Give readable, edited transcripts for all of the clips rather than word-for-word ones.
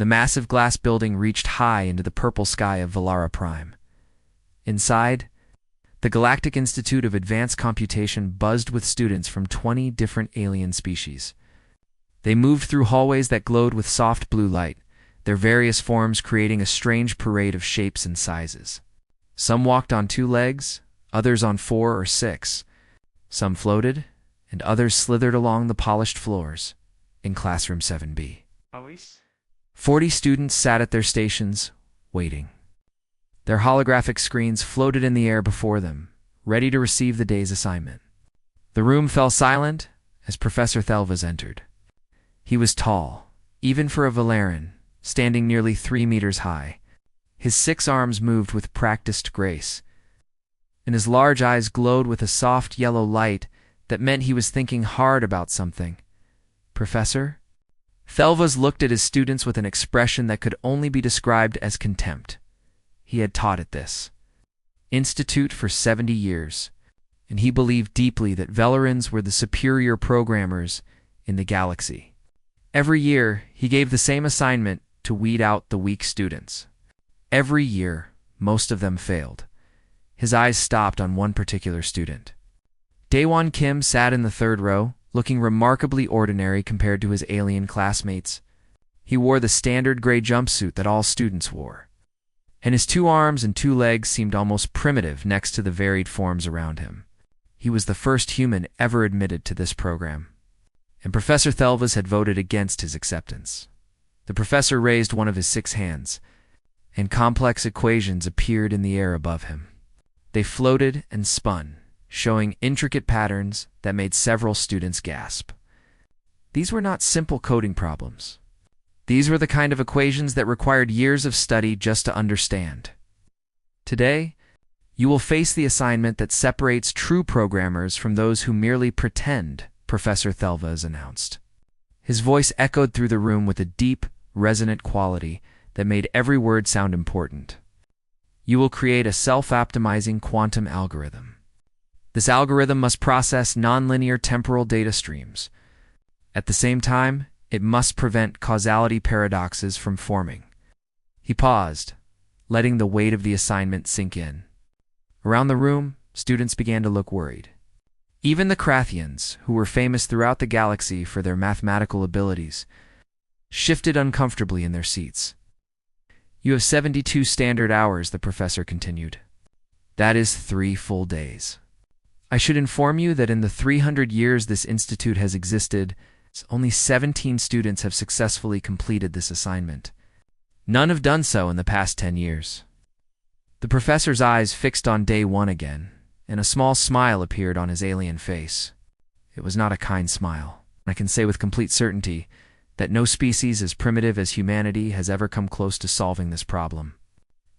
The massive glass building reached high into the purple sky of Valara Prime. Inside, the Galactic Institute of Advanced Computation buzzed with students from 20 different alien species. They moved through hallways that glowed with soft blue light, their various forms creating a strange parade of shapes and sizes. Some walked on 2 legs, others on 4 or 6. Some floated, and others slithered along the polished floors in Classroom 7B. 40 students sat at their stations, waiting. Their holographic screens floated in the air before them, ready to receive the day's assignment. The room fell silent as Professor Thelvas entered. He was tall, even for a Valaran, standing nearly 3 meters high. His 6 arms moved with practiced grace, and his large eyes glowed with a soft yellow light that meant he was thinking hard about something. "Professor?" Thelvas looked at his students with an expression that could only be described as contempt. He had taught at this institute for 70 years, and he believed deeply that Valarans were the superior programmers in the galaxy. Every year, he gave the same assignment to weed out the weak students. Every year, most of them failed. His eyes stopped on one particular student. Daewon Kim sat in the 3rd row, looking remarkably ordinary compared to his alien classmates. He wore the standard gray jumpsuit that all students wore, and his 2 arms and 2 legs seemed almost primitive next to the varied forms around him. He was the first human ever admitted to this program, and Professor Thelvas had voted against his acceptance. The professor raised one of his 6 hands, and complex equations appeared in the air above him. They floated and spun, showing intricate patterns that made several students gasp. These were not simple coding problems. These were the kind of equations that required years of study just to understand. Today, you will face the assignment that separates true programmers from those who merely pretend, Professor Thelvas announced. His voice echoed through the room with a deep, resonant quality that made every word sound important. You will create a self-optimizing quantum algorithm. This algorithm must process nonlinear temporal data streams. At the same time, it must prevent causality paradoxes from forming. He paused, letting the weight of the assignment sink in. Around the room, students began to look worried. Even the Krathians, who were famous throughout the galaxy for their mathematical abilities, shifted uncomfortably in their seats. "You have 72 standard hours," the professor continued. "That is 3 full days. I should inform you that in the 300 years this institute has existed, only 17 students have successfully completed this assignment. None have done so in the past 10 years. The professor's eyes fixed on Day-1 again, and a small smile appeared on his alien face. It was not a kind smile. I can say with complete certainty that no species as primitive as humanity has ever come close to solving this problem.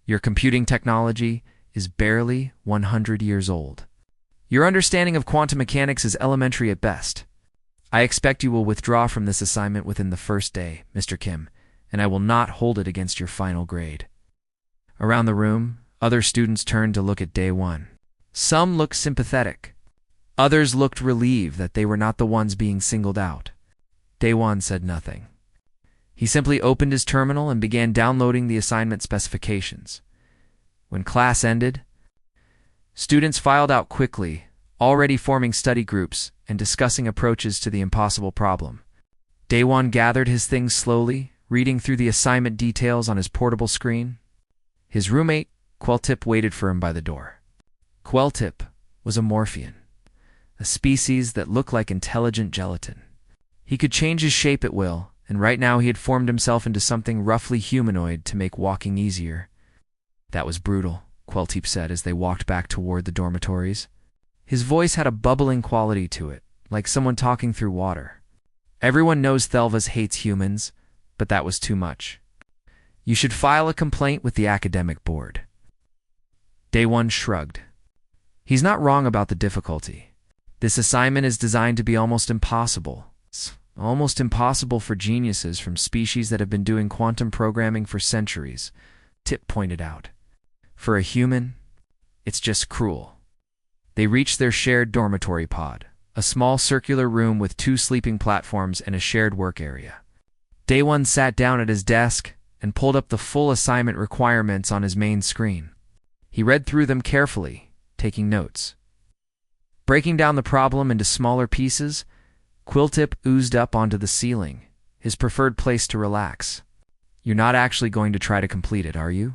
Your computing technology is barely 100 years old. Your understanding of quantum mechanics is elementary at best. I expect you will withdraw from this assignment within the first day, Mr. Kim, and I will not hold it against your final grade." Around the room, other students turned to look at Day-1. Some looked sympathetic. Others looked relieved that they were not the ones being singled out. Day-1 said nothing. He simply opened his terminal and began downloading the assignment specifications. When class ended, students filed out quickly, already forming study groups and discussing approaches to the impossible problem. Day-1 gathered his things slowly, reading through the assignment details on his portable screen. His roommate, Queltip, waited for him by the door. Queltip was a Morphean, a species that looked like intelligent gelatin. He could change his shape at will, and right now he had formed himself into something roughly humanoid to make walking easier. "That was brutal," Queltip said as they walked back toward the dormitories. His voice had a bubbling quality to it, like someone talking through water. "Everyone knows Thelvas hates humans, but that was too much. You should file a complaint with the academic board." Day-1 shrugged. He's not wrong about the difficulty. This assignment is designed to be almost impossible. It's almost impossible for geniuses from species that have been doing quantum programming for centuries, Tip pointed out. For a human, it's just cruel. They reached their shared dormitory pod, a small circular room with 2 sleeping platforms and a shared work area. Day one sat down at his desk and pulled up the full assignment requirements on his main screen. He read through them carefully, taking notes. Breaking down the problem into smaller pieces, Quilltip oozed up onto the ceiling, his preferred place to relax. You're not actually going to try to complete it, are you?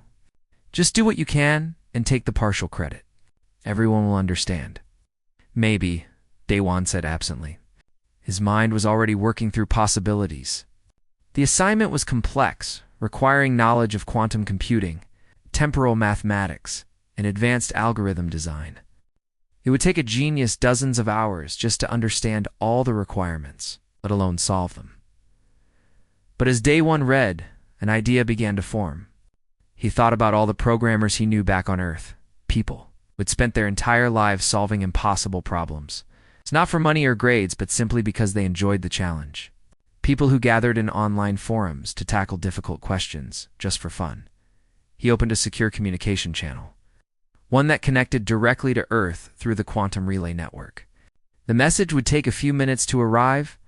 Just do what you can and take the partial credit. Everyone will understand. Maybe, Daewon said absently. His mind was already working through possibilities. The assignment was complex, requiring knowledge of quantum computing, temporal mathematics, and advanced algorithm design. It would take a genius dozens of hours just to understand all the requirements, let alone solve them. But as Daewon read, an idea began to form. He thought about all the programmers he knew back on Earth, people who had spent their entire lives solving impossible problems. It's not for money or grades, but simply because they enjoyed the challenge. People who gathered in online forums to tackle difficult questions, just for fun. He opened a secure communication channel, one that connected directly to Earth through the quantum relay network. The message would take a few minutes to arrive,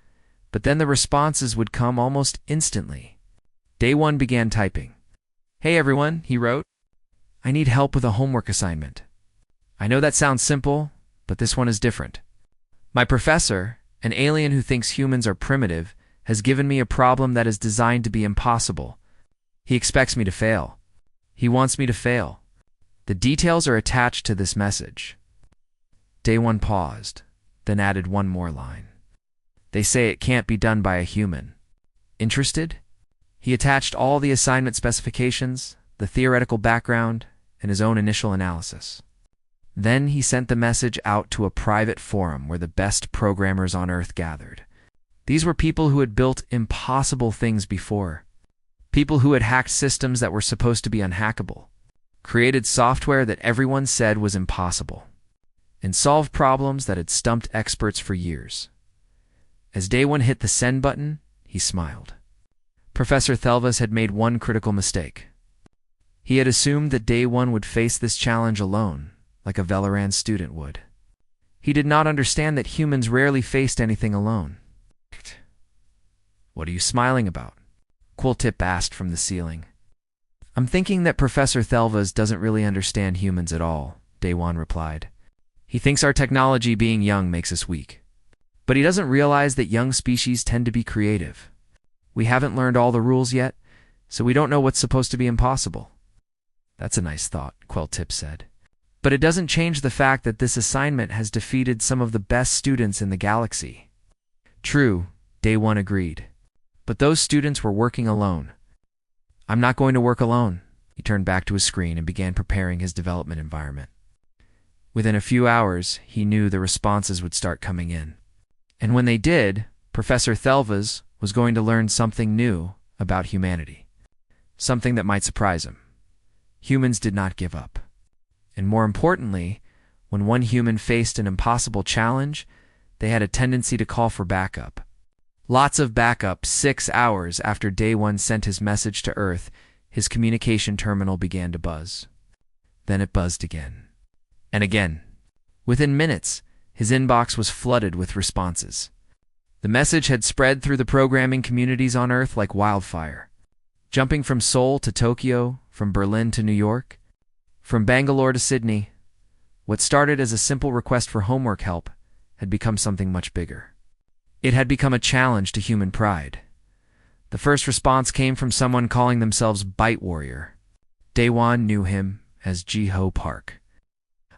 but then the responses would come almost instantly. Daewon began typing. "Hey everyone," he wrote. "I need help with a homework assignment. I know that sounds simple, but this one is different. My professor, an alien who thinks humans are primitive, has given me a problem that is designed to be impossible. He expects me to fail. He wants me to fail. The details are attached to this message." Daewon paused, then added one more line. "They say it can't be done by a human. Interested?" He attached all the assignment specifications, the theoretical background, and his own initial analysis. Then he sent the message out to a private forum where the best programmers on Earth gathered. These were people who had built impossible things before. People who had hacked systems that were supposed to be unhackable, created software that everyone said was impossible, and solved problems that had stumped experts for years. As Daewon hit the send button, he smiled. Professor Thelvas had made one critical mistake. He had assumed that Daewon would face this challenge alone, like a Valoran student would. He did not understand that humans rarely faced anything alone. "What are you smiling about?" Quilltip asked from the ceiling. "I'm thinking that Professor Thelvas doesn't really understand humans at all," Daewon replied. "He thinks our technology being young makes us weak. But he doesn't realize that young species tend to be creative. We haven't learned all the rules yet, so we don't know what's supposed to be impossible." "That's a nice thought," Quilltip said. "But it doesn't change the fact that this assignment has defeated some of the best students in the galaxy." "True," Daewon agreed. "But those students were working alone. I'm not going to work alone." He turned back to his screen and began preparing his development environment. Within a few hours, he knew the responses would start coming in. And when they did, Professor Thelvas was going to learn something new about humanity. Something that might surprise him. Humans did not give up. And more importantly, when one human faced an impossible challenge, they had a tendency to call for backup. Lots of backup. 6 hours after Daewon sent his message to Earth, his communication terminal began to buzz. Then it buzzed again. And again. Within minutes, his inbox was flooded with responses. The message had spread through the programming communities on Earth like wildfire, jumping from Seoul to Tokyo, from Berlin to New York, from Bangalore to Sydney. What started as a simple request for homework help had become something much bigger. It had become a challenge to human pride. The first response came from someone calling themselves Byte Warrior. Daewon knew him as Ji-Ho Park,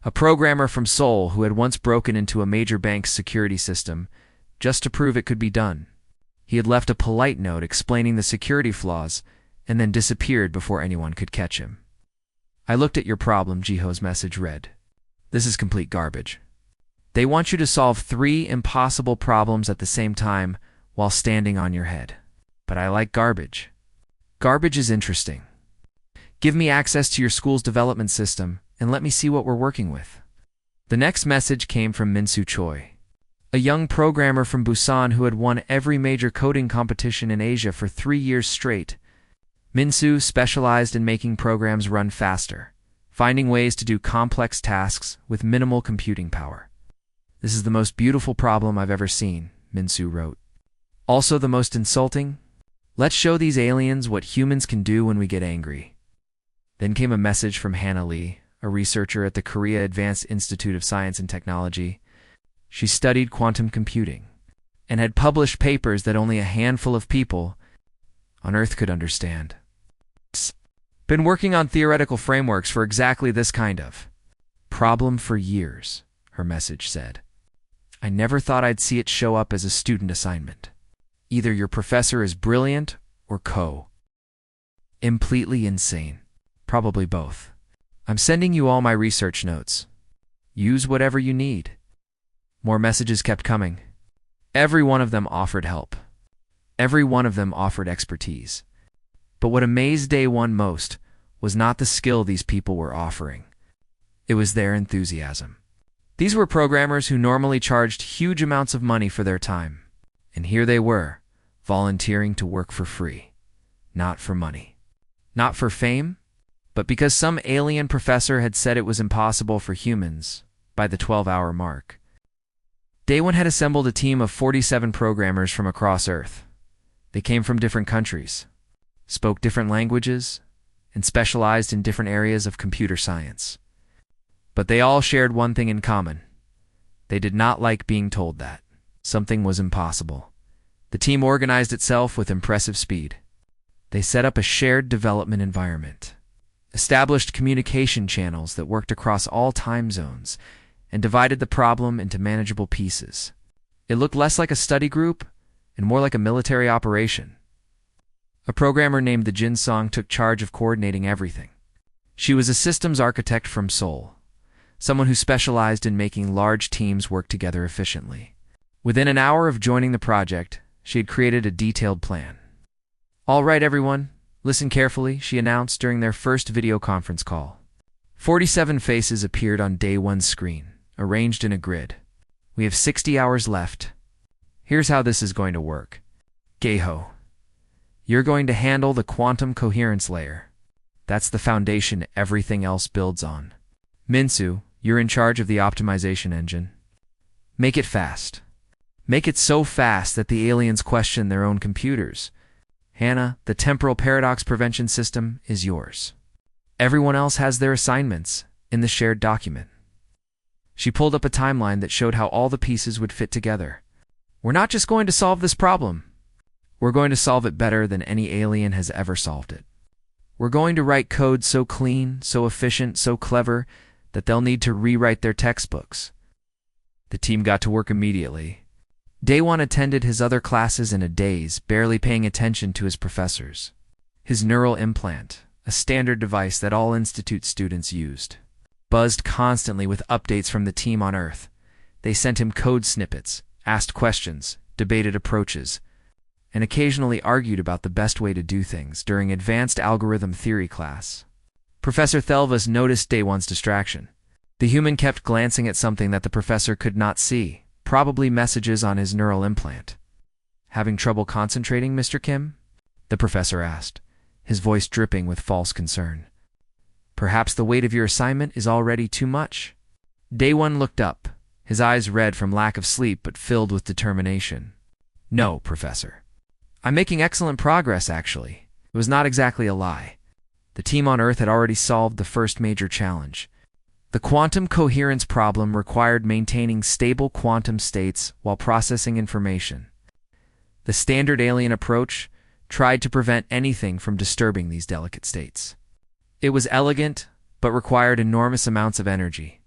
a programmer from Seoul who had once broken into a major bank's security system just to prove it could be done. He had left a polite note explaining the security flaws and then disappeared before anyone could catch him. "I looked at your problem," Ji-Ho's message read. "This is complete garbage. They want you to solve 3 impossible problems at the same time while standing on your head. But I like garbage. Garbage is interesting. Give me access to your school's development system and let me see what we're working with." The next message came from Minsu Choi, a young programmer from Busan who had won every major coding competition in Asia for 3 years straight. Minsu specialized in making programs run faster, finding ways to do complex tasks with minimal computing power. "This is the most beautiful problem I've ever seen," Minsu wrote. "Also the most insulting. Let's show these aliens what humans can do when we get angry. Then came a message from Hannah Lee, a researcher at the Korea Advanced Institute of Science and Technology. She studied quantum computing and had published papers that only a handful of people on Earth could understand. Been working on theoretical frameworks for exactly this kind of problem for years, her message said. I never thought I'd see it show up as a student assignment. Either your professor is brilliant or completely insane. Probably both. I'm sending you all my research notes. Use whatever you need. More messages kept coming. Every one of them offered help. Every one of them offered expertise. But what amazed Day One most was not the skill these people were offering. It was their enthusiasm. These were programmers who normally charged huge amounts of money for their time. And here they were, volunteering to work for free. Not for money. Not for fame, but because some alien professor had said it was impossible for humans by the 12-hour mark. Day One had assembled a team of 47 programmers from across Earth. They came from different countries, spoke different languages, and specialized in different areas of computer science. But they all shared one thing in common. They did not like being told that something was impossible. The team organized itself with impressive speed. They set up a shared development environment, established communication channels that worked across all time zones, and divided the problem into manageable pieces. It looked less like a study group and more like a military operation. A programmer named the Jin Song took charge of coordinating everything. She was a systems architect from Seoul, someone who specialized in making large teams work together efficiently. Within an hour of joining the project, she had created a detailed plan. All right, everyone, listen carefully, she announced during their first video conference call. 47 faces appeared on Day One's screen, arranged in a grid. We have 60 hours left. Here's how this is going to work. Geho, you're going to handle the quantum coherence layer. That's the foundation everything else builds on. Minsu, you're in charge of the optimization engine. Make it fast. Make it so fast that the aliens question their own computers. Hannah, the temporal paradox prevention system is yours. Everyone else has their assignments in the shared document. She pulled up a timeline that showed how all the pieces would fit together. We're not just going to solve this problem. We're going to solve it better than any alien has ever solved it. We're going to write code so clean, so efficient, so clever that they'll need to rewrite their textbooks. The team got to work immediately. Day One attended his other classes in a daze, barely paying attention to his professors. His neural implant, a standard device that all institute students used, buzzed constantly with updates from the team on Earth. They sent him code snippets, asked questions, debated approaches, and occasionally argued about the best way to do things during advanced algorithm theory class. Professor Thelvas noticed Day One's distraction. The human kept glancing at something that the professor could not see, probably messages on his neural implant. Having trouble concentrating, Mr. Kim? The professor asked, his voice dripping with false concern. Perhaps the weight of your assignment is already too much. Day One looked up, his eyes red from lack of sleep but filled with determination. No, Professor. I'm making excellent progress, actually. It was not exactly a lie. The team on Earth had already solved the first major challenge. The quantum coherence problem required maintaining stable quantum states while processing information. The standard alien approach tried to prevent anything from disturbing these delicate states. It was elegant, but required enormous amounts of energy.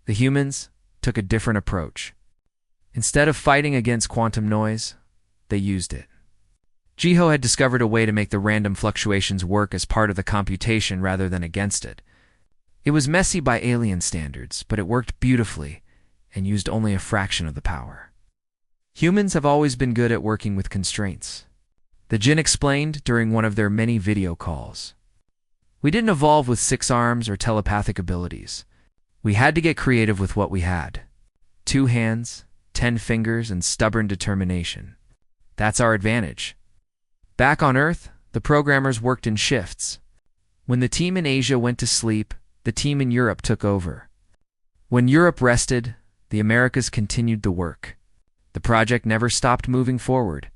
The humans took a different approach. Instead of fighting against quantum noise, they used it. Jiho had discovered a way to make the random fluctuations work as part of the computation rather than against it. It was messy by alien standards, but it worked beautifully and used only a fraction of the power. Humans have always been good at working with constraints. The Jinn explained during one of their many video calls. We didn't evolve with 6 arms or telepathic abilities. We had to get creative with what we had. 2 hands, 10 fingers, and stubborn determination. That's our advantage. Back on Earth, the programmers worked in shifts. When the team in Asia went to sleep, the team in Europe took over. When Europe rested, the Americas continued the work. The project never stopped moving forward.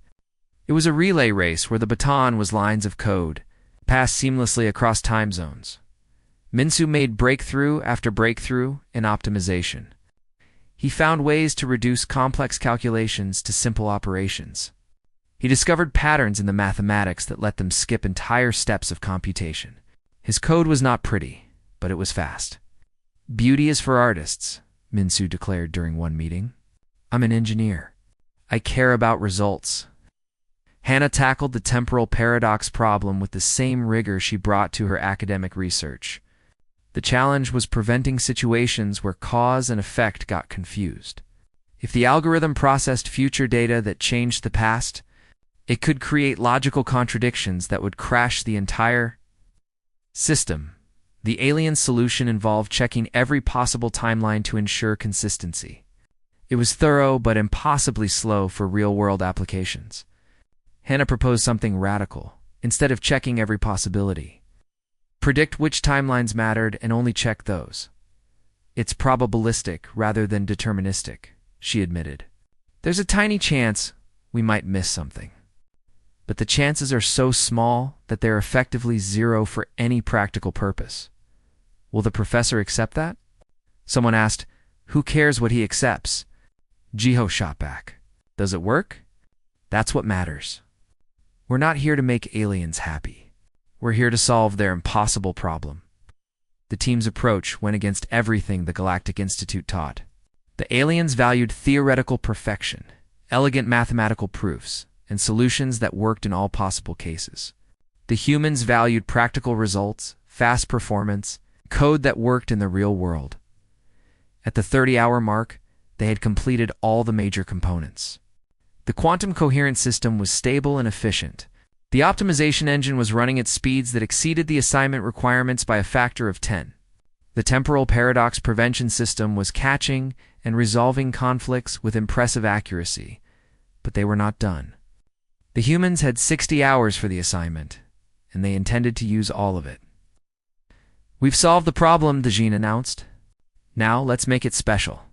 It was a relay race where the baton was lines of code, passed seamlessly across time zones. Minsu made breakthrough after breakthrough in optimization. He found ways to reduce complex calculations to simple operations. He discovered patterns in the mathematics that let them skip entire steps of computation. His code was not pretty, but it was fast. "Beauty is for artists," Minsu declared during one meeting. "I'm an engineer. I care about results." Hannah tackled the temporal paradox problem with the same rigor she brought to her academic research. The challenge was preventing situations where cause and effect got confused. If the algorithm processed future data that changed the past, it could create logical contradictions that would crash the entire system. The alien solution involved checking every possible timeline to ensure consistency. It was thorough but impossibly slow for real-world applications. Hannah proposed something radical. Instead of checking every possibility, predict which timelines mattered and only check those. "It's probabilistic rather than deterministic," she admitted. "There's a tiny chance we might miss something. But the chances are so small that they're effectively zero for any practical purpose." "Will the professor accept that?" Someone asked. "Who cares what he accepts?" Jiho shot back. "Does it work? That's what matters. We're not here to make aliens happy. We're here to solve their impossible problem." The team's approach went against everything the Galactic Institute taught. The aliens valued theoretical perfection, elegant mathematical proofs, and solutions that worked in all possible cases. The humans valued practical results, fast performance, code that worked in the real world. At the 30-hour mark, they had completed all the major components. The quantum coherent system was stable and efficient. The optimization engine was running at speeds that exceeded the assignment requirements by a factor of 10. The temporal paradox prevention system was catching and resolving conflicts with impressive accuracy, but they were not done. The humans had 60 hours for the assignment, and they intended to use all of it. "We've solved the problem," Dejin announced. "Now let's make it special.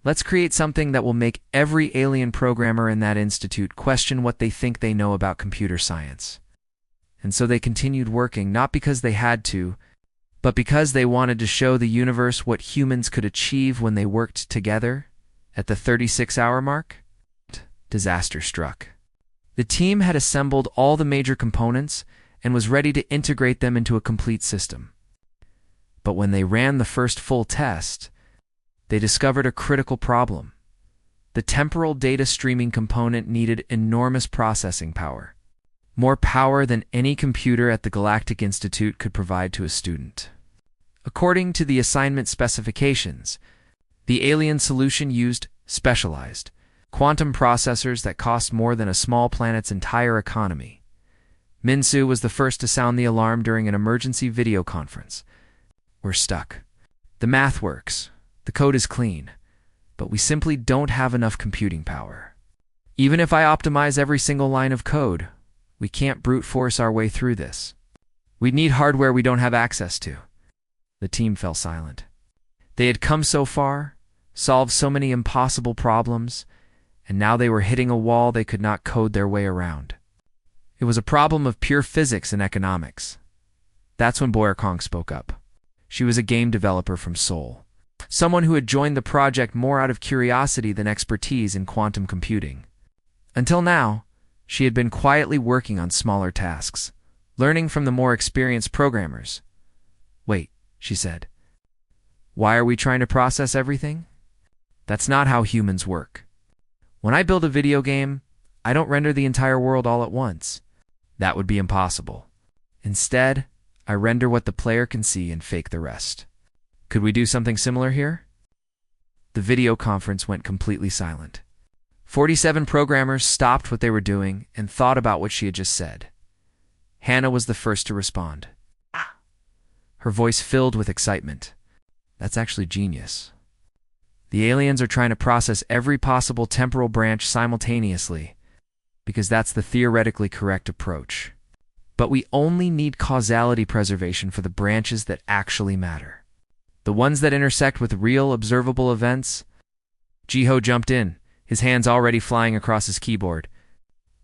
Let's create something that will make every alien programmer in that institute question what they think they know about computer science." And so they continued working, not because they had to, but because they wanted to show the universe what humans could achieve when they worked together. At the 36-hour mark, disaster struck. The team had assembled all the major components and was ready to integrate them into a complete system. But when they ran the first full test, they discovered a critical problem. The temporal data streaming component needed enormous processing power, more power than any computer at the Galactic Institute could provide to a student. According to the assignment specifications, the alien solution used specialized quantum processors that cost more than a small planet's entire economy. Minsu was the first to sound the alarm during an emergency video conference. "We're stuck. The math works. The code is clean. But we simply don't have enough computing power. Even if I optimize every single line of code, we can't brute force our way through this. We'd need hardware we don't have access to." The team fell silent. They had come so far, solved so many impossible problems, and now they were hitting a wall they could not code their way around. It was a problem of pure physics and economics. That's when Boyer Kong spoke up. She was a game developer from Seoul, someone who had joined the project more out of curiosity than expertise in quantum computing. Until now, she had been quietly working on smaller tasks, learning from the more experienced programmers. "Wait," she said. "Why are we trying to process everything? That's not how humans work. When I build a video game, I don't render the entire world all at once. That would be impossible. Instead, I render what the player can see and fake the rest. Could we do something similar here?" The video conference went completely silent. 47 programmers stopped what they were doing and thought about what she had just said. Hannah was the first to respond. Her voice filled with excitement. "That's actually genius. The aliens are trying to process every possible temporal branch simultaneously, because that's the theoretically correct approach. But we only need causality preservation for the branches that actually matter. The ones that intersect with real observable events." Jiho jumped in, his hands already flying across his keyboard.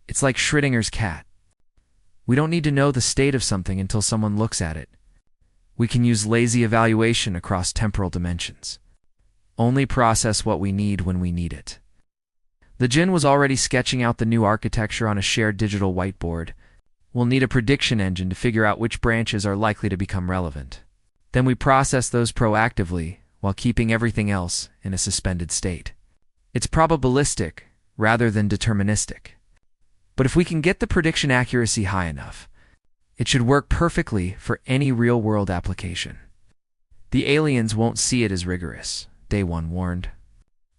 It's like Schrödinger's cat. We don't need to know the state of something until someone looks at it. We can use lazy evaluation across temporal dimensions. Only process what we need when we need it. The Jinn was already sketching out the new architecture on a shared digital whiteboard. We'll need a prediction engine to figure out which branches are likely to become relevant. Then we process those proactively while keeping everything else in a suspended state. It's probabilistic rather than deterministic. But if we can get the prediction accuracy high enough, it should work perfectly for any real-world application. The aliens won't see it as rigorous, Day One warned.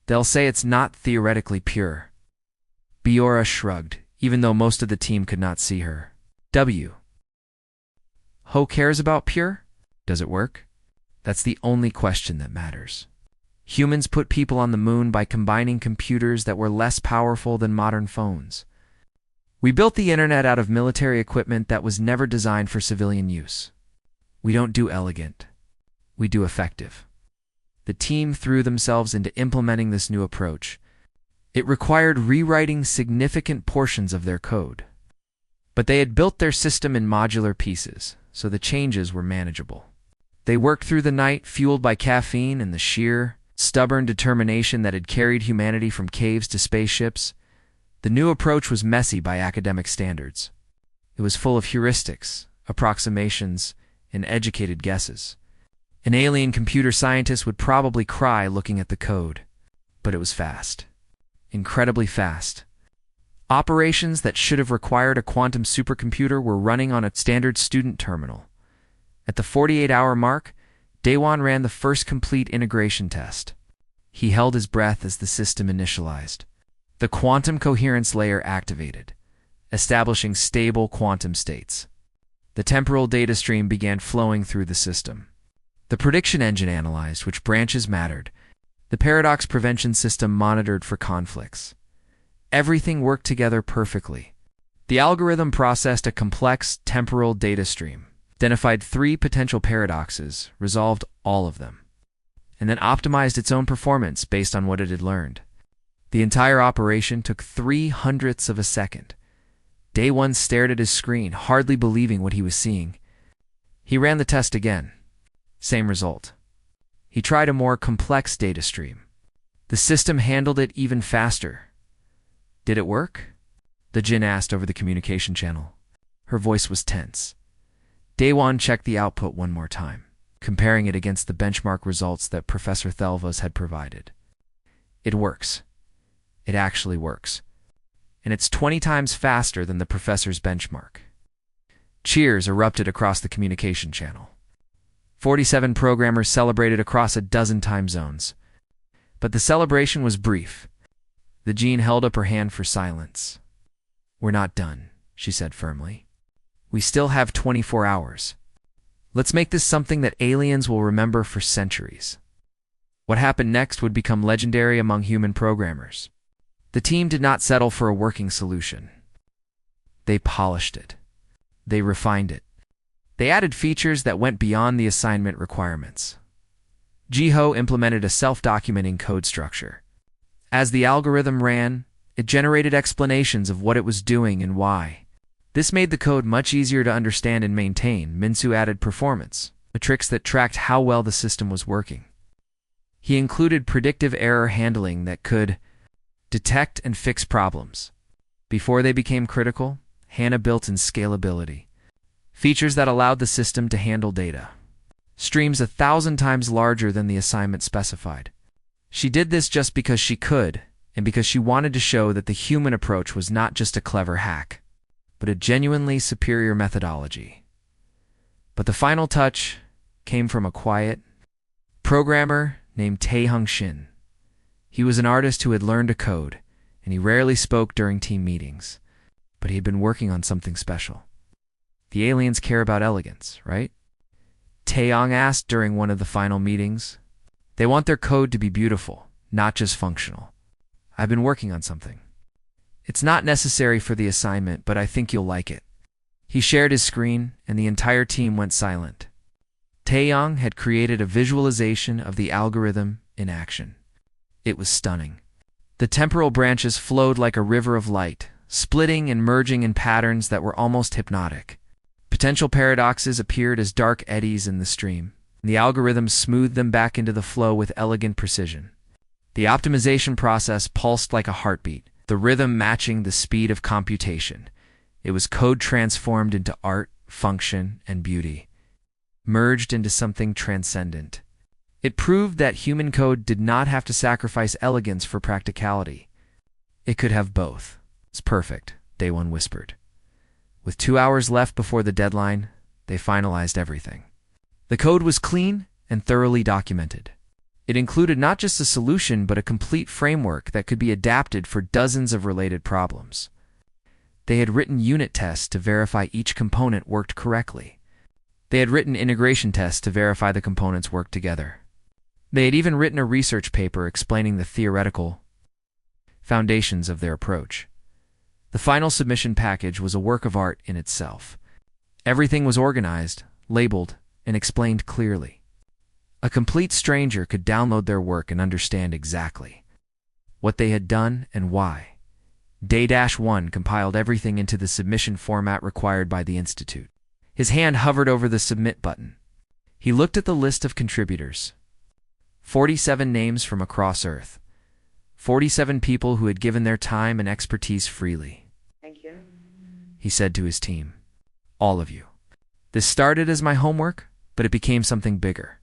They'll say it's not theoretically pure. Biora shrugged, even though most of the team could not see her. Who cares about pure? Does it work? That's the only question that matters. Humans put people on the moon by combining computers that were less powerful than modern phones. We built the internet out of military equipment that was never designed for civilian use. We don't do elegant. We do effective. The team threw themselves into implementing this new approach. It required rewriting significant portions of their code. But they had built their system in modular pieces, so the changes were manageable. They worked through the night, fueled by caffeine and the sheer, stubborn determination that had carried humanity from caves to spaceships. The new approach was messy by academic standards. It was full of heuristics, approximations, and educated guesses. An alien computer scientist would probably cry looking at the code, but it was fast. Incredibly fast. Operations that should have required a quantum supercomputer were running on a standard student terminal. At the 48-hour mark, Daewon ran the first complete integration test. He held his breath as the system initialized. The quantum coherence layer activated, establishing stable quantum states. The temporal data stream began flowing through the system. The prediction engine analyzed which branches mattered. The paradox prevention system monitored for conflicts. Everything worked together perfectly. The algorithm processed a complex temporal data stream, identified 3 potential paradoxes, resolved all of them, and then optimized its own performance based on what it had learned. The entire operation took 0.03 of a second. Day One stared at his screen, hardly believing what he was seeing. He ran the test again. Same result. He tried a more complex data stream. The system handled it even faster. Did it work? The Jinn asked over the communication channel. Her voice was tense. Daewon checked the output one more time, comparing it against the benchmark results that Professor Thelvas had provided. It works. It actually works. And it's 20 times faster than the professor's benchmark. Cheers erupted across the communication channel. 47 programmers celebrated across a dozen time zones. But the celebration was brief. The Jean held up her hand for silence. We're not done, she said firmly. We still have 24 hours. Let's make this something that aliens will remember for centuries. What happened next would become legendary among human programmers. The team did not settle for a working solution. They polished it. They refined it. They added features that went beyond the assignment requirements. Jiho implemented a self-documenting code structure. As the algorithm ran, it generated explanations of what it was doing and why. This made the code much easier to understand and maintain. Minsu added performance, metrics that tracked how well the system was working. He included predictive error handling that could detect and fix problems. Before they became critical, Hannah built in scalability. Features that allowed the system to handle data. Streams 1,000 times larger than the assignment specified. She did this just because she could, and because she wanted to show that the human approach was not just a clever hack, but a genuinely superior methodology. But the final touch came from a quiet programmer named Tae-Hung Shin. He was an artist who had learned to code, and he rarely spoke during team meetings, but he had been working on something special. The aliens care about elegance, right? Tae-Hung asked during one of the final meetings. They want their code to be beautiful, not just functional. I've been working on something. It's not necessary for the assignment, but I think you'll like it. He shared his screen, and the entire team went silent. Tae-Hung had created a visualization of the algorithm in action. It was stunning. The temporal branches flowed like a river of light, splitting and merging in patterns that were almost hypnotic. Potential paradoxes appeared as dark eddies in the stream, and the algorithms smoothed them back into the flow with elegant precision. The optimization process pulsed like a heartbeat, the rhythm matching the speed of computation. It was code transformed into art, function, and beauty, merged into something transcendent. It proved that human code did not have to sacrifice elegance for practicality. It could have both. It's perfect, Day One whispered. With 2 hours left before the deadline, they finalized everything. The code was clean and thoroughly documented. It included not just a solution, but a complete framework that could be adapted for dozens of related problems. They had written unit tests to verify each component worked correctly. They had written integration tests to verify the components worked together. They had even written a research paper explaining the theoretical foundations of their approach. The final submission package was a work of art in itself. Everything was organized, labeled, and explained clearly. A complete stranger could download their work and understand exactly what they had done and why. Day-1 compiled everything into the submission format required by the Institute. His hand hovered over the submit button. He looked at the list of contributors. 47 names from across Earth. 47 people who had given their time and expertise freely. Thank you. He said to his team. All of you. This started as my homework, but it became something bigger.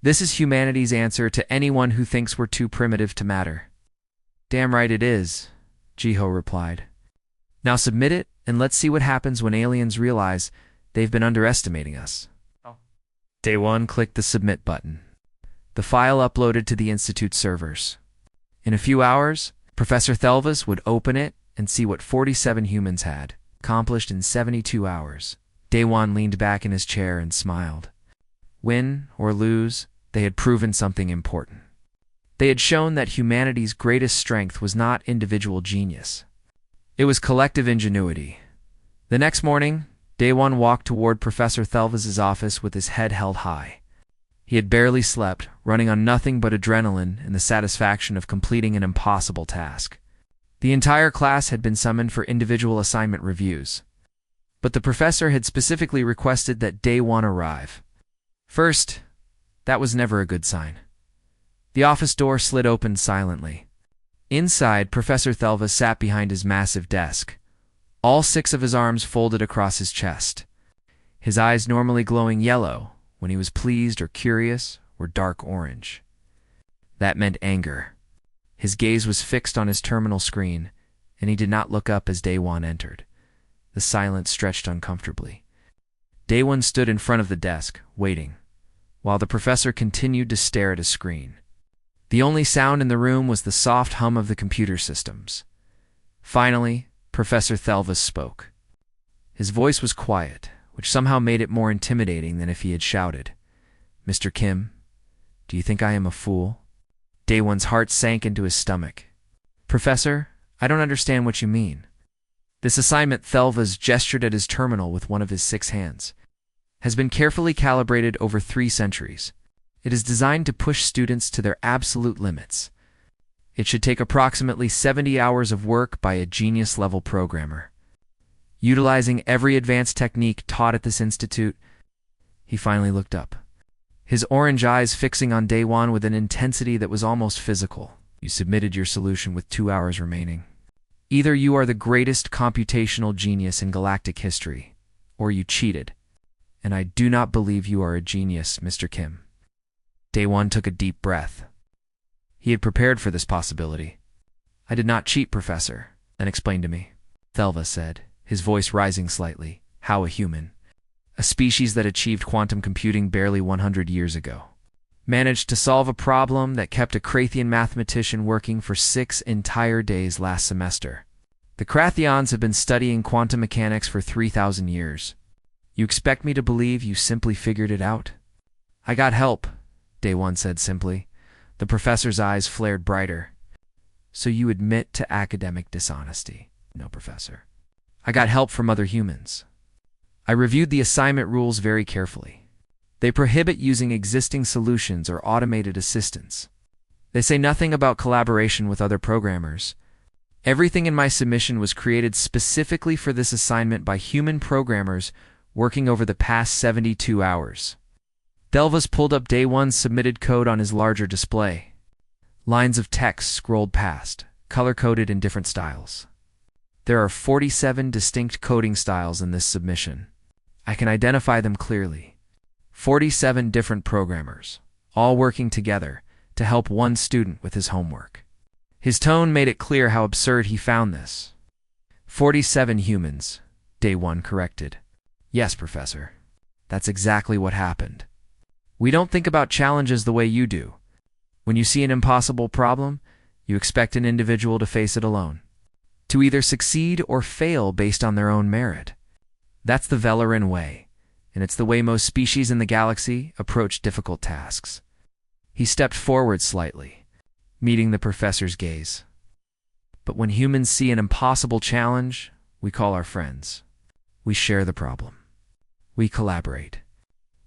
This is humanity's answer to anyone who thinks we're too primitive to matter. Damn right it is, Jiho replied. Now submit it, and let's see what happens when aliens realize they've been underestimating us. Day One clicked the submit button. The file uploaded to the Institute servers. In a few hours, Professor Thelvis would open it and see what 47 humans had accomplished in 72 hours. Day One leaned back in his chair and smiled. Win or lose, they had proven something important. They had shown that humanity's greatest strength was not individual genius. It was collective ingenuity. The next morning, Day One walked toward Professor Thelvis's office with his head held high. He had barely slept, running on nothing but adrenaline and the satisfaction of completing an impossible task. The entire class had been summoned for individual assignment reviews, but the professor had specifically requested that Day One arrive. First, that was never a good sign. The office door slid open silently. Inside, Professor Thelvis sat behind his massive desk, all 6 of his arms folded across his chest. His eyes, normally glowing yellow when he was pleased or curious, were dark orange. That meant anger. His gaze was fixed on his terminal screen, and he did not look up as Day One entered. The silence stretched uncomfortably. Day One stood in front of the desk, waiting, while the professor continued to stare at his screen. The only sound in the room was the soft hum of the computer systems. Finally, Professor Thelvis spoke. His voice was quiet, which somehow made it more intimidating than if he had shouted. Mr. Kim, do you think I am a fool? Day One's heart sank into his stomach. Professor, I don't understand what you mean. This assignment, Thelvis gestured at his terminal with one of his 6 hands, has been carefully calibrated over 3 centuries. It is designed to push students to their absolute limits. It should take approximately 70 hours of work by a genius-level programmer. Utilizing every advanced technique taught at this institute, he finally looked up, his orange eyes fixing on Day One with an intensity that was almost physical. You submitted your solution with 2 hours remaining. Either you are the greatest computational genius in galactic history, or you cheated. And I do not believe you are a genius, Mr. Kim. Day One took a deep breath. He had prepared for this possibility. I did not cheat, Professor. Then explain to me, Thelva said, his voice rising slightly. How a human, a species that achieved quantum computing barely 100 years ago, managed to solve a problem that kept a Krathian mathematician working for 6 entire days last semester. The Krathians have been studying quantum mechanics for 3,000 years. You expect me to believe you simply figured it out? I got help, Day One said simply. The professor's eyes flared brighter. So you admit to academic dishonesty? No, Professor. I got help from other humans. I reviewed the assignment rules very carefully. They prohibit using existing solutions or automated assistants. They say nothing about collaboration with other programmers. Everything in my submission was created specifically for this assignment by human programmers working over the past 72 hours. Thelvas pulled up day one's submitted code on his larger display. Lines of text scrolled past, color-coded in different styles. There are 47 distinct coding styles in this submission. I can identify them clearly. 47 different programmers, all working together to help one student with his homework. His tone made it clear how absurd he found this. 47 humans, day one corrected. Yes, Professor. That's exactly what happened. We don't think about challenges the way you do. When you see an impossible problem, you expect an individual to face it alone, to either succeed or fail based on their own merit. That's the Velarin way, and it's the way most species in the galaxy approach difficult tasks. He stepped forward slightly, meeting the professor's gaze. But when humans see an impossible challenge, we call our friends. We share the problem. We collaborate.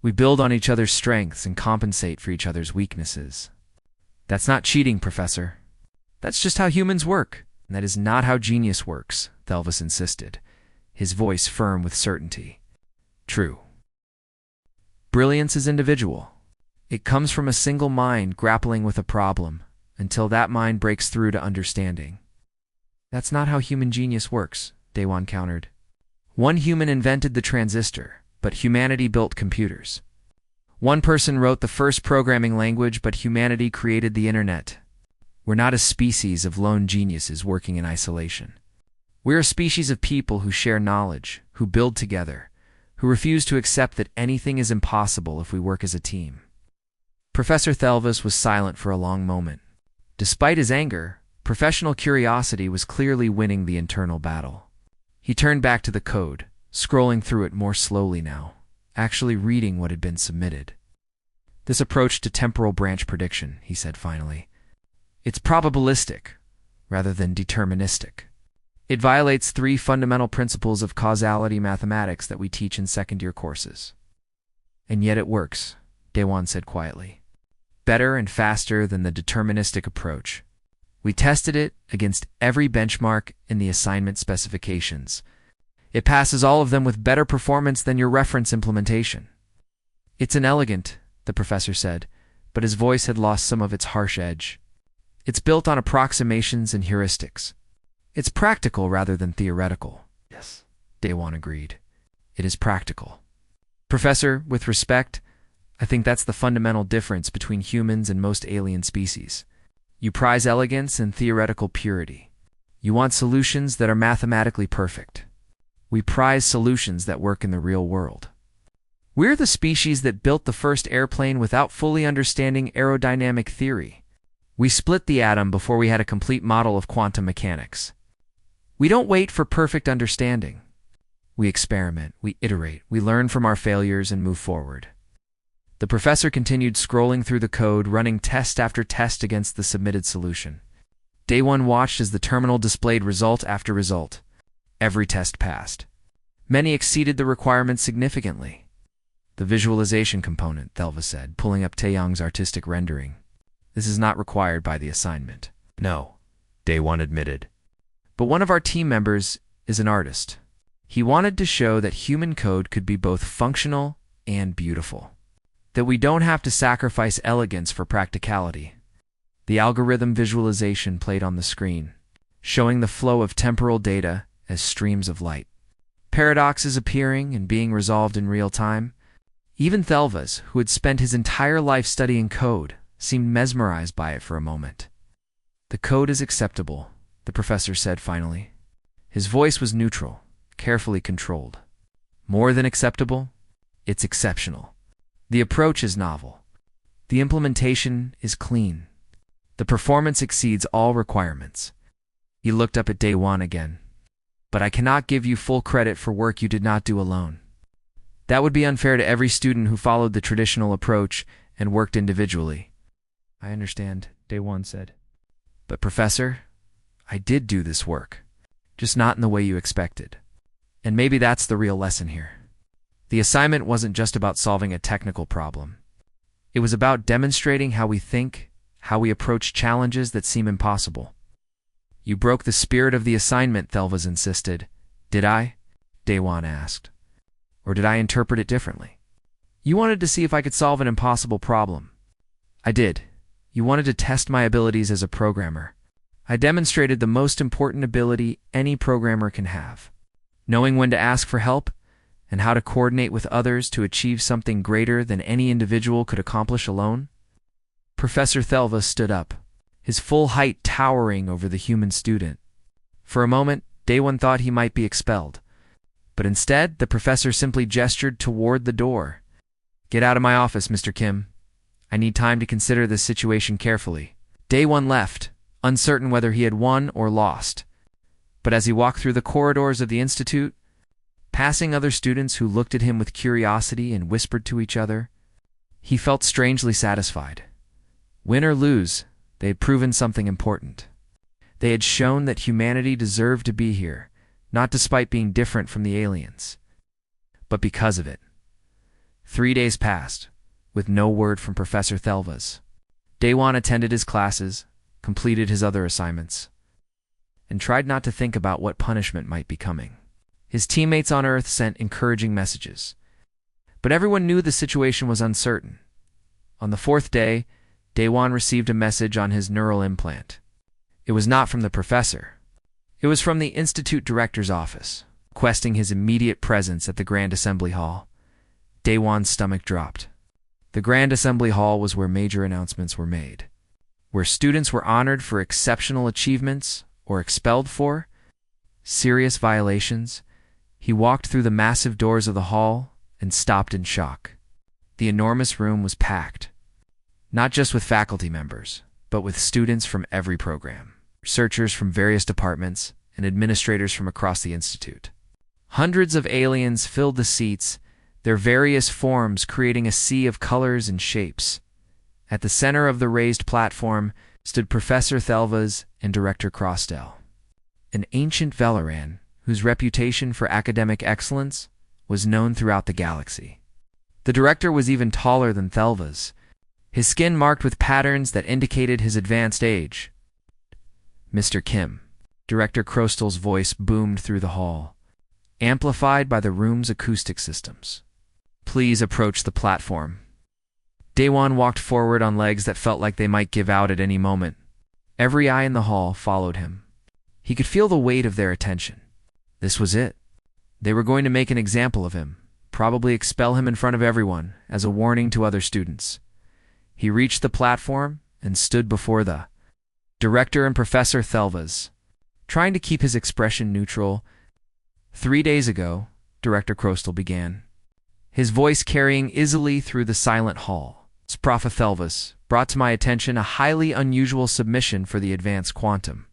We build on each other's strengths and compensate for each other's weaknesses. That's not cheating, Professor. That's just how humans work, and that is not how genius works, Thelvas insisted, his voice firm with certainty. True. Brilliance is individual. It comes from a single mind grappling with a problem until that mind breaks through to understanding. That's not how human genius works, Daewon countered. One human invented the transistor, but humanity built computers. One person wrote the first programming language, but humanity created the internet. We're not a species of lone geniuses working in isolation. We're a species of people who share knowledge, who build together, who refuse to accept that anything is impossible if we work as a team. Professor Thelvas was silent for a long moment. Despite his anger, professional curiosity was clearly winning the internal battle. He turned back to the code, scrolling through it more slowly now, actually reading what had been submitted. This approach to temporal branch prediction, he said finally. It's probabilistic, rather than deterministic. It violates 3 fundamental principles of causality mathematics that we teach in second-year courses. And yet it works, Daewon said quietly. Better and faster than the deterministic approach. We tested it against every benchmark in the assignment specifications. It passes all of them with better performance than your reference implementation. It's inelegant, the professor said, but his voice had lost some of its harsh edge. It's built on approximations and heuristics. It's practical rather than theoretical. Yes, Daewon agreed. It is practical. Professor, with respect, I think that's the fundamental difference between humans and most alien species. You prize elegance and theoretical purity. You want solutions that are mathematically perfect. We prize solutions that work in the real world. We're the species that built the first airplane without fully understanding aerodynamic theory. We split the atom before we had a complete model of quantum mechanics. We don't wait for perfect understanding. We experiment, we iterate, we learn from our failures and move forward. The professor continued scrolling through the code, running test after test against the submitted solution. Daewon watched as the terminal displayed result after result. Every test passed. Many exceeded the requirements significantly. The visualization component, Thelva said, pulling up Taeyong's artistic rendering. This is not required by the assignment. No, Daewon admitted. But one of our team members is an artist. He wanted to show that human code could be both functional and beautiful. That we don't have to sacrifice elegance for practicality. The algorithm visualization played on the screen, showing the flow of temporal data as streams of light. Paradoxes appearing and being resolved in real time. Even Thelvas, who had spent his entire life studying code, seemed mesmerized by it for a moment. The code is acceptable, the professor said finally. His voice was neutral, carefully controlled. More than acceptable, it's exceptional. The approach is novel. The implementation is clean. The performance exceeds all requirements. He looked up at Daewon again. But I cannot give you full credit for work you did not do alone. That would be unfair to every student who followed the traditional approach and worked individually. I understand, Daewon said. But Professor, I did do this work, just not in the way you expected. And maybe that's the real lesson here. The assignment wasn't just about solving a technical problem. It was about demonstrating how we think, how we approach challenges that seem impossible. You broke the spirit of the assignment, Thelvas insisted. Did I? Daewon asked. Or did I interpret it differently? You wanted to see if I could solve an impossible problem. I did. You wanted to test my abilities as a programmer. I demonstrated the most important ability any programmer can have, knowing when to ask for help and how to coordinate with others to achieve something greater than any individual could accomplish alone. Professor Thelva stood up, his full height towering over the human student. For a moment, Daewon thought he might be expelled, but instead the professor simply gestured toward the door. Get out of my office, Mr. Kim. I need time to consider this situation carefully. Daewon left, uncertain whether he had won or lost. But as he walked through the corridors of the institute, passing other students who looked at him with curiosity and whispered to each other, he felt strangely satisfied. Win or lose, they had proven something important. They had shown that humanity deserved to be here, not despite being different from the aliens, but because of it. 3 days passed, with no word from Professor Thelvas. Daewon attended his classes, completed his other assignments, and tried not to think about what punishment might be coming. His teammates on Earth sent encouraging messages, but everyone knew the situation was uncertain. On the 4th day, Daewon received a message on his neural implant. It was not from the professor. It was from the Institute Director's office, requesting his immediate presence at the Grand Assembly Hall. Daewon's stomach dropped. The Grand Assembly Hall was where major announcements were made, where students were honored for exceptional achievements or expelled for serious violations. He walked through the massive doors of the hall and stopped in shock. The enormous room was packed, not just with faculty members, but with students from every program, researchers from various departments, and administrators from across the institute. Hundreds of aliens filled the seats, their various forms creating a sea of colors and shapes. At the center of the raised platform stood Professor Thelvas and Director Crosdell, an ancient Velaran whose reputation for academic excellence was known throughout the galaxy. The director was even taller than Thelvas, his skin marked with patterns that indicated his advanced age. Mr. Kim, Director Crosdell's voice boomed through the hall, amplified by the room's acoustic systems. Please approach the platform. Daewon walked forward on legs that felt like they might give out at any moment. Every eye in the hall followed him. He could feel the weight of their attention. This was it. They were going to make an example of him, probably expel him in front of everyone as a warning to other students. He reached the platform and stood before the Director and Professor Thelvas, trying to keep his expression neutral. 3 days ago, Director Crosdell began, his voice carrying easily through the silent hall. Prof. Thelvas brought to my attention a highly unusual submission for the Advanced Quantum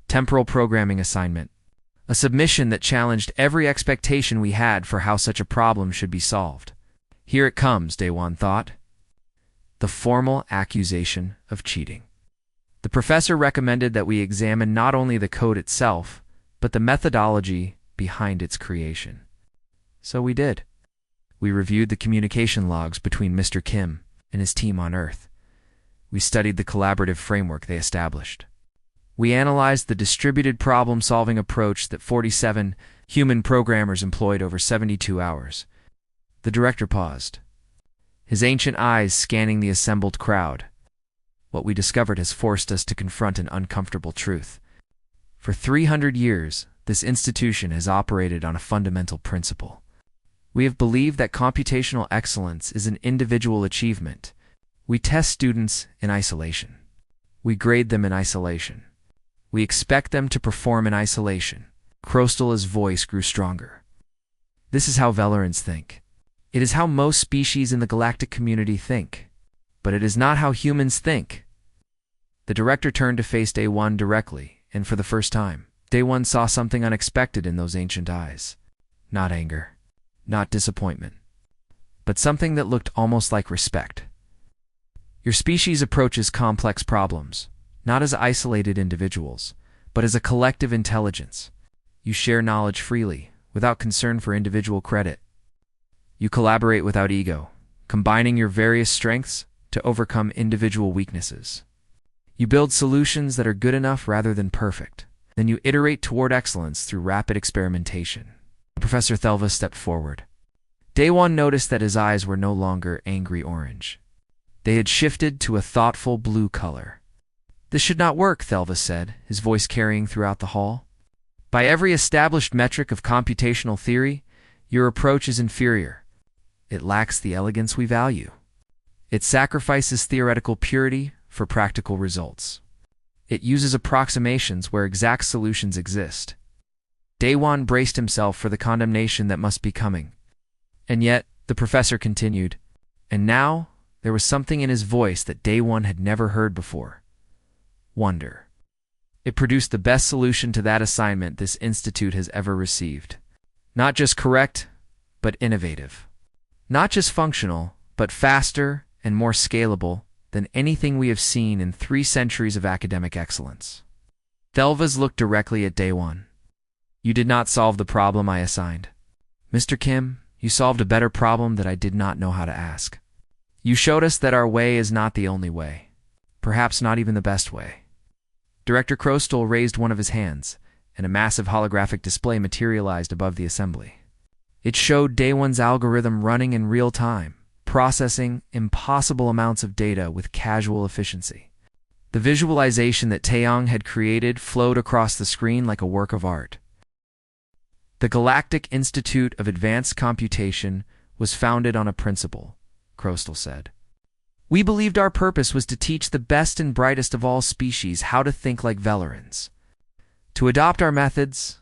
Temporal Programming assignment, a submission that challenged every expectation we had for how such a problem should be solved. Here it comes, Daewon thought. The formal accusation of cheating. The professor recommended that we examine not only the code itself, but the methodology behind its creation. So we did. We reviewed the communication logs between Mr. Kim and his team on Earth. We studied the collaborative framework they established. We analyzed the distributed problem-solving approach that 47 human programmers employed over 72 hours. The director paused, his ancient eyes scanning the assembled crowd. What we discovered has forced us to confront an uncomfortable truth. For 300 years, this institution has operated on a fundamental principle. We have believed that computational excellence is an individual achievement. We test students in isolation. We grade them in isolation. We expect them to perform in isolation. Crosdell's voice grew stronger. This is how Velarans think. It is how most species in the galactic community think. But it is not how humans think. The director turned to face Daewon directly, and for the first time, Daewon saw something unexpected in those ancient eyes. Not anger. Not disappointment, but something that looked almost like respect. Your species approaches complex problems, not as isolated individuals, but as a collective intelligence. You share knowledge freely, without concern for individual credit. You collaborate without ego, combining your various strengths to overcome individual weaknesses. You build solutions that are good enough rather than perfect. Then you iterate toward excellence through rapid experimentation. Professor Thelva stepped forward. Day One noticed that his eyes were no longer angry orange. They had shifted to a thoughtful blue color. This should not work, Thelva said, his voice carrying throughout the hall. By every established metric of computational theory, your approach is inferior. It lacks the elegance we value. It sacrifices theoretical purity for practical results. It uses approximations where exact solutions exist. Day One braced himself for the condemnation that must be coming. And yet, the professor continued, and now there was something in his voice that Day One had never heard before. Wonder. It produced the best solution to that assignment this institute has ever received. Not just correct, but innovative. Not just functional, but faster and more scalable than anything we have seen in 3 centuries of academic excellence. Thelvas looked directly at Day One. You did not solve the problem I assigned. Mr. Kim, you solved a better problem that I did not know how to ask. You showed us that our way is not the only way, perhaps not even the best way. Director Krostal raised one of his hands, and a massive holographic display materialized above the assembly. It showed Day One's algorithm running in real time, processing impossible amounts of data with casual efficiency. The visualization that Taeyong had created flowed across the screen like a work of art. The Galactic Institute of Advanced Computation was founded on a principle, Krostal said. We believed our purpose was to teach the best and brightest of all species how to think like Velerans, to adopt our methods,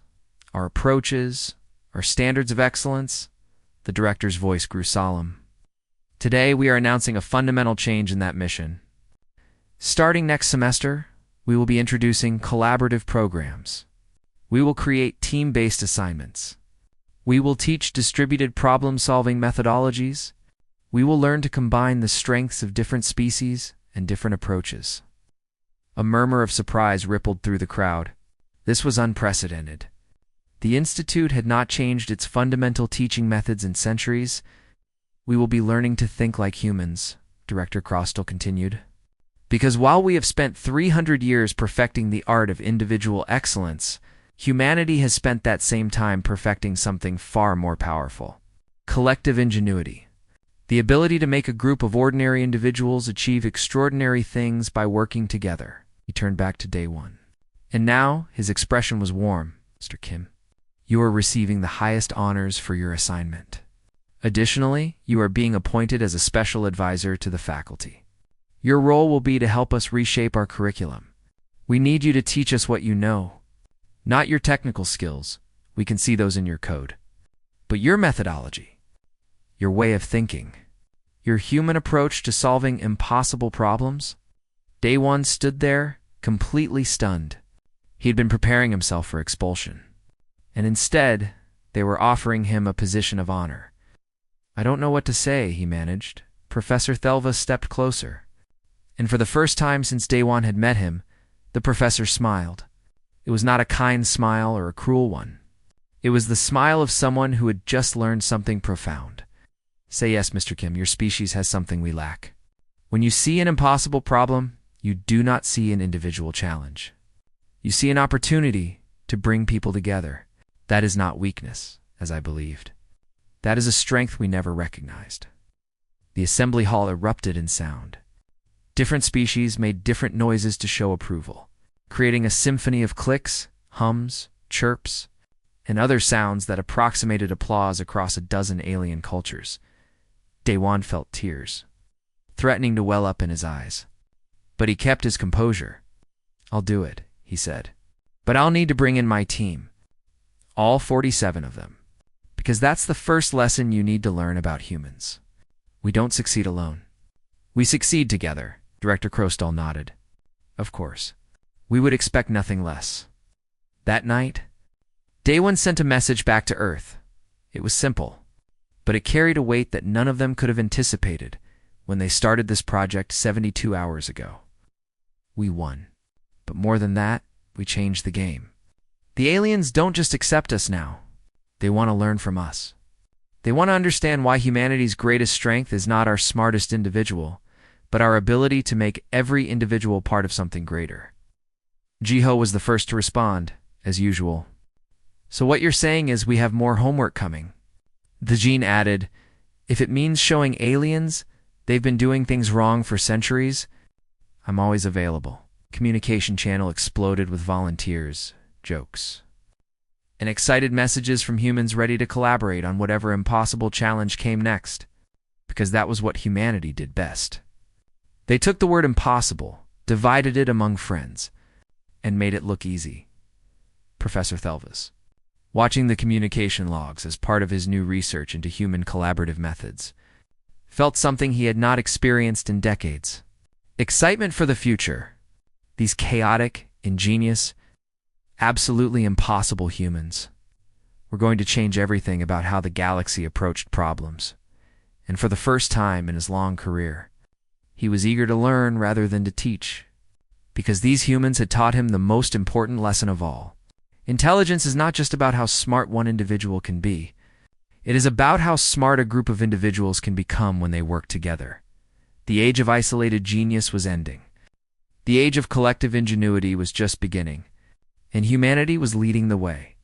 our approaches, our standards of excellence. The director's voice grew solemn. Today, we are announcing a fundamental change in that mission. Starting next semester, we will be introducing collaborative programs. We will create team-based assignments. We will teach distributed problem-solving methodologies. We will learn to combine the strengths of different species and different approaches. A murmur of surprise rippled through the crowd. This was unprecedented. The Institute had not changed its fundamental teaching methods in centuries. We will be learning to think like humans, Director Krostal continued. Because while we have spent 300 years perfecting the art of individual excellence, humanity has spent that same time perfecting something far more powerful: collective ingenuity. The ability to make a group of ordinary individuals achieve extraordinary things by working together. He turned back to Day One. And now, his expression was warm. Mr. Kim, you are receiving the highest honors for your assignment. Additionally, you are being appointed as a special advisor to the faculty. Your role will be to help us reshape our curriculum. We need you to teach us what you know. Not your technical skills, we can see those in your code, but your methodology, your way of thinking, your human approach to solving impossible problems. Day One stood there, completely stunned. He had been preparing himself for expulsion, and instead, they were offering him a position of honor. I don't know what to say, he managed. Professor Thelva stepped closer, and for the first time since Day One had met him, the professor smiled. It was not a kind smile or a cruel one. It was the smile of someone who had just learned something profound. Say yes, Mr. Kim, your species has something we lack. When you see an impossible problem, you do not see an individual challenge. You see an opportunity to bring people together. That is not weakness, as I believed. That is a strength we never recognized. The assembly hall erupted in sound. Different species made different noises to show approval, creating a symphony of clicks, hums, chirps, and other sounds that approximated applause across a dozen alien cultures. Day One felt tears, threatening to well up in his eyes. But he kept his composure. I'll do it, he said. But I'll need to bring in my team, all 47 of them, because that's the first lesson you need to learn about humans. We don't succeed alone. We succeed together, Director Krostal nodded. Of course. We would expect nothing less. That night, Day One sent a message back to Earth. It was simple, but it carried a weight that none of them could have anticipated when they started this project 72 hours ago. We won. But more than that, we changed the game. The aliens don't just accept us now. They want to learn from us. They want to understand why humanity's greatest strength is not our smartest individual, but our ability to make every individual part of something greater. Jiho was the first to respond, as usual. So what you're saying is we have more homework coming. The Gene added, if it means showing aliens they've been doing things wrong for centuries, I'm always available. Communication channel exploded with volunteers, jokes, and excited messages from humans ready to collaborate on whatever impossible challenge came next, because that was what humanity did best. They took the word impossible, divided it among friends, and made it look easy. Professor Thelvis, watching the communication logs as part of his new research into human collaborative methods, felt something he had not experienced in decades. Excitement for the future. These chaotic, ingenious, absolutely impossible humans were going to change everything about how the galaxy approached problems. And for the first time in his long career, he was eager to learn rather than to teach, because these humans had taught him the most important lesson of all. Intelligence is not just about how smart one individual can be. It is about how smart a group of individuals can become when they work together. The age of isolated genius was ending. The age of collective ingenuity was just beginning, and humanity was leading the way.